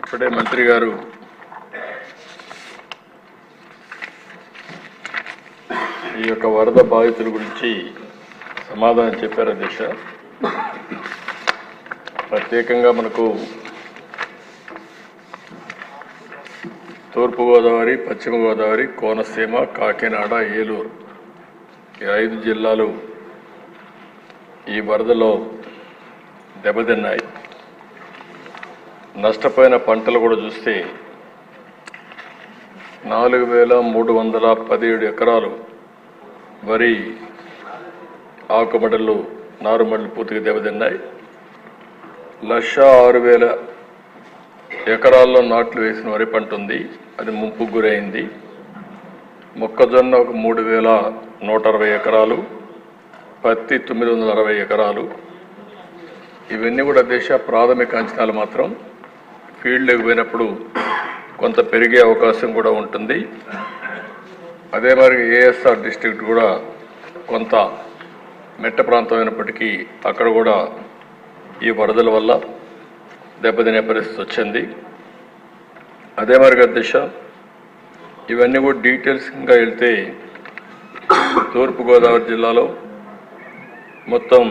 ఇప్పుడే మంత్రి గారు ఈ యొక్క వరద బాధితుల గురించి సమాధానం చెప్పారు అధ్యక్ష. ప్రత్యేకంగా మనకు తూర్పుగోదావరి, పశ్చిమ గోదావరి, కోనసీమ, కాకినాడ, ఏలూరు ఈ 5 జిల్లాలు ఈ వరదలో దెబ్బతిన్నాయి. నష్టపోయిన పంటలు కూడా చూస్తే 4,317 ఎకరాలు వరి, ఆకుమడలు, నారుమడలు పూర్తిగా దెబ్బతిన్నాయి. 1,06,000 ఎకరాల్లో నాట్లు వేసిన వరి పంట ఉంది, అది ముంపుకు గురైంది. మొక్కజొన్న ఒక 3,160 ఎకరాలు, పత్తి 960 ఎకరాలు. ఇవన్నీ కూడా దేశ ప్రాథమిక అంచనాలు మాత్రం. ఫీల్డ్కి పోయినప్పుడు కొంత పెరిగే అవకాశం కూడా ఉంటుంది. అదే మరి ఏఎస్ఆర్ డిస్ట్రిక్ట్ కూడా కొంత మెట్ట ప్రాంతం అయినప్పటికీ అక్కడ కూడా ఈ వరదల వల్ల దెబ్బతినే పరిస్థితి వచ్చింది. అదే మరి అధ్యక్ష, ఇవన్నీ కూడా డీటెయిల్స్గా వెళ్తే తూర్పుగోదావరి జిల్లాలో మొత్తం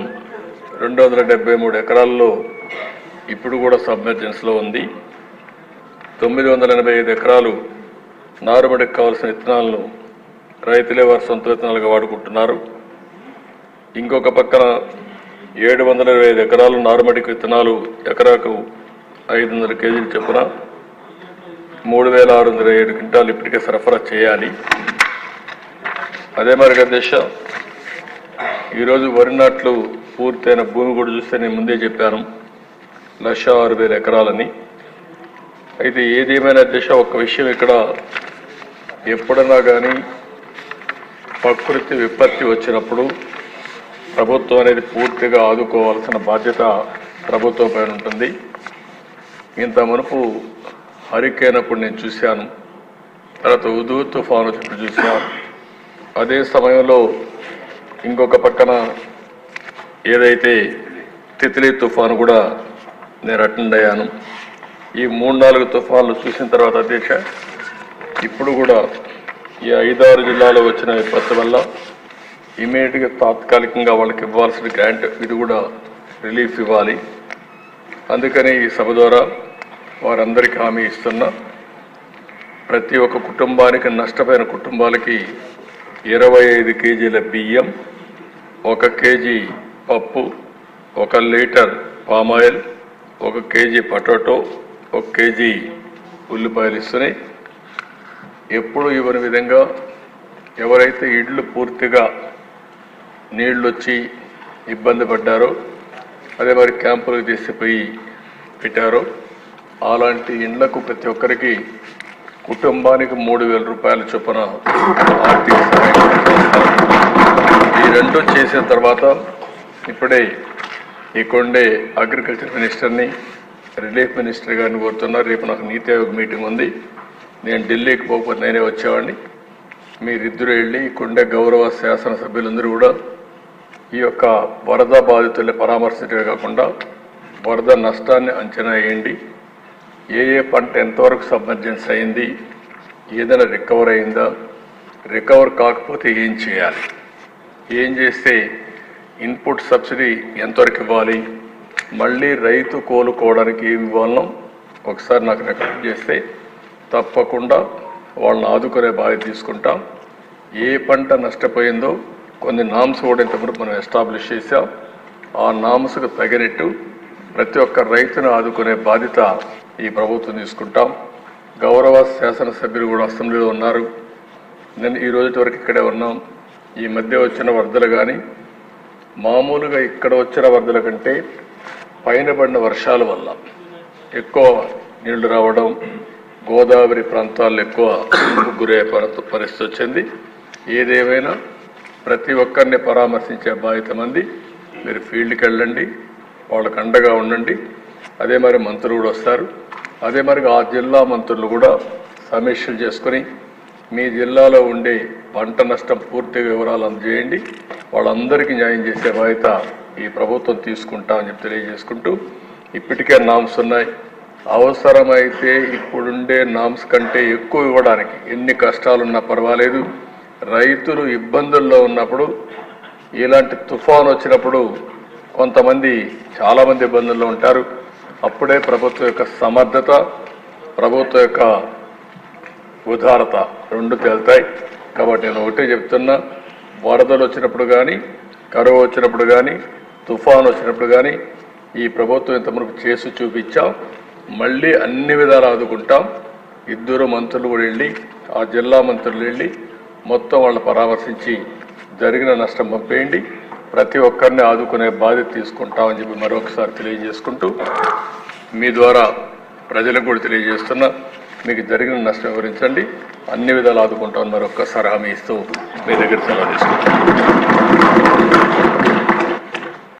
273 ఎకరాల్లో ఇప్పుడు కూడా సబ్మెర్జెన్స్లో ఉంది. 985 ఎకరాలు నారుమడికి కావాల్సిన విత్తనాలను రైతులే వారి సొంత విత్తనాలుగా వాడుకుంటున్నారు. ఇంకొక పక్కన 725 ఎకరాలు నారుమడికి విత్తనాలు ఎకరాకు 500 కేజీలు చొప్పున 3,607 క్వింటాలు ఇప్పటికే సరఫరా చేయాలి. అదే మరి అధ్యక్ష, ఈరోజు వరి నాట్లు పూర్తయిన భూమి కూడా చూస్తే నేను ముందే చెప్పాను 1,06,000 ఎకరాలని. అయితే ఏదేమైనా అధ్యక్ష, ఒక విషయం ఇక్కడ ఎప్పుడన్నా కానీ ప్రకృతి విపత్తి వచ్చినప్పుడు ప్రభుత్వం అనేది పూర్తిగా ఆదుకోవాల్సిన బాధ్యత ప్రభుత్వం పైన ఉంటుంది. ఇంత మునుపు హరికేన్ అప్పుడు నేను చూశాను, తర్వాత ఉదూ తుఫాను వచ్చినప్పుడు చూశాను. అదే సమయంలో ఇంకొక పక్కన ఏదైతే తిత్లీ తుఫాను కూడా నేను అటెండ్ అయ్యాను. ఈ 3-4 తుఫాన్లు చూసిన తర్వాత అధ్యక్ష, ఇప్పుడు కూడా ఈ 5-6 జిల్లాలో వచ్చిన విపత్తు వల్ల ఇమీడియట్గా తాత్కాలికంగా వాళ్ళకి ఇవ్వాల్సిన గ్రాంట్ ఇది కూడా రిలీఫ్ ఇవ్వాలి. అందుకని ఈ సభ ద్వారా వారందరికీ హామీ ఇస్తున్నా. ప్రతి ఒక్క కుటుంబానికి, నష్టపోయిన కుటుంబాలకి 25 కేజీల బియ్యం, 1 కేజీ పప్పు, 1 litre palm oil, 1 KG potato, 1 KG ఉల్లిపాయలు ఇస్తున్నాయి. ఎప్పుడు ఇవ్వని విధంగా ఎవరైతే ఇళ్ళు పూర్తిగా నీళ్ళు వచ్చి ఇబ్బంది పడ్డారో, అదే మరి క్యాంపులకు తీసుకుపోయి పెట్టారో అలాంటి ఇండ్లకు ప్రతి ఒక్కరికి కుటుంబానికి 3,000 రూపాయల చొప్పున ఆర్థిక సహాయం. ఈ 2 చేసిన తర్వాత ఇప్పుడే ఈ కొండే అగ్రికల్చర్ మినిస్టర్ని, రిలీఫ్ మినిస్టర్ గారిని కోరుతున్నారు. రేపు నాకు నీతి ఆయోగ్ మీటింగ్ ఉంది, నేను ఢిల్లీకి పోకపోతే నేనే వచ్చేవాడిని. మీరిద్దరూ వెళ్ళి కొండే గౌరవ శాసనసభ్యులందరూ కూడా ఈ యొక్క వరద బాధితుల్ని పరామర్శించడమే కాకుండా వరద నష్టాన్ని అంచనా వేయండి. ఏ పంట ఎంతవరకు సబ్మెర్జెన్స్ అయింది, ఏదైనా రికవర్ అయిందా, రికవర్ కాకపోతే ఏం చేయాలి, ఏం చేస్తే ఇన్పుట్ సబ్సిడీ ఎంతవరకు ఇవ్వాలి, మళ్ళీ రైతు కోలుకోవడానికి ఏమి ఇవ్వాలనో ఒకసారి నాకు రికమెండ్ చేస్తే తప్పకుండా వాళ్ళని ఆదుకునే బాధ్యత తీసుకుంటాం. ఏ పంట నష్టపోయిందో కొన్ని నామ్స్ కూడా ఇంతవరకు మనం ఎస్టాబ్లిష్ చేశాం. ఆ నామ్స్కు తగినట్టు ప్రతి ఒక్క రైతును ఆదుకునే బాధ్యత ఈ ప్రభుత్వం తీసుకుంటాం. గౌరవ శాసనసభ్యులు కూడా అసెంబ్లీలో ఉన్నారు. నేను ఈ రోజు వరకు ఇక్కడే ఉన్నాం. ఈ మధ్య వచ్చిన వరదలు కానీ మామూలుగా ఇక్కడ వచ్చిన వరదల కంటే పైన పడిన వర్షాల వల్ల ఎక్కువ నీళ్లు రావడం, గోదావరి ప్రాంతాల్లో ఎక్కువ గురయ్యే పరిస్థితి వచ్చింది. ఏదేమైనా ప్రతి ఒక్కరిని పరామర్శించే బాధ్యత మంది. మీరు ఫీల్డ్కి వెళ్ళండి, వాళ్ళకు అండగా ఉండండి. అదే మరి మంత్రులు కూడా వస్తారు. అదే మరి ఆ జిల్లా మంత్రులు కూడా సమీక్షలు చేసుకొని మీ జిల్లాలో ఉండే పంట నష్టం పూర్తి వివరాలు అందజేయండి. వాళ్ళందరికీ న్యాయం చేసే బాధ్యత ఈ ప్రభుత్వం తీసుకుంటామని చెప్పి తెలియజేసుకుంటూ, ఇప్పటికే నామ్స్ ఉన్నాయి. అవసరమైతే ఇప్పుడుండే నామ్స్ కంటే ఎక్కువ ఇవ్వడానికి ఎన్ని కష్టాలున్నా పర్వాలేదు. రైతులు ఇబ్బందుల్లో ఉన్నప్పుడు, ఇలాంటి తుఫాన్ వచ్చినప్పుడు కొంతమంది చాలామంది ఇబ్బందుల్లో ఉంటారు. అప్పుడే ప్రభుత్వం యొక్క సమర్థత, ప్రభుత్వం యొక్క ఉదారత రెండు తేలుతాయి. కాబట్టి నేను ఒకటే చెప్తున్నా, వరదలు వచ్చినప్పుడు కానీ, కరువు వచ్చినప్పుడు కానీ, తుఫాన్ వచ్చినప్పుడు కానీ ఈ ప్రభుత్వం ఇంతవరకు చేసి చూపించాం. మళ్ళీ అన్ని విధాలు ఆదుకుంటాం. ఇద్దరు మంత్రులు కూడా వెళ్ళి, ఆ జిల్లా మంత్రులు వెళ్ళి మొత్తం వాళ్ళని పరామర్శించి జరిగిన నష్టం పంపేయండి. ప్రతి ఒక్కరిని ఆదుకునే బాధ్యత తీసుకుంటామని చెప్పి మరొకసారి తెలియజేసుకుంటూ, మీ ద్వారా ప్రజలకు కూడా తెలియజేస్తున్నా, మీకు జరిగిన నష్టం వివరించండి, అన్ని విధాలు ఆదుకుంటామని మరొకసారి హామీ ఇస్తూ మీ దగ్గర సెలవు తీసుకుంటాం.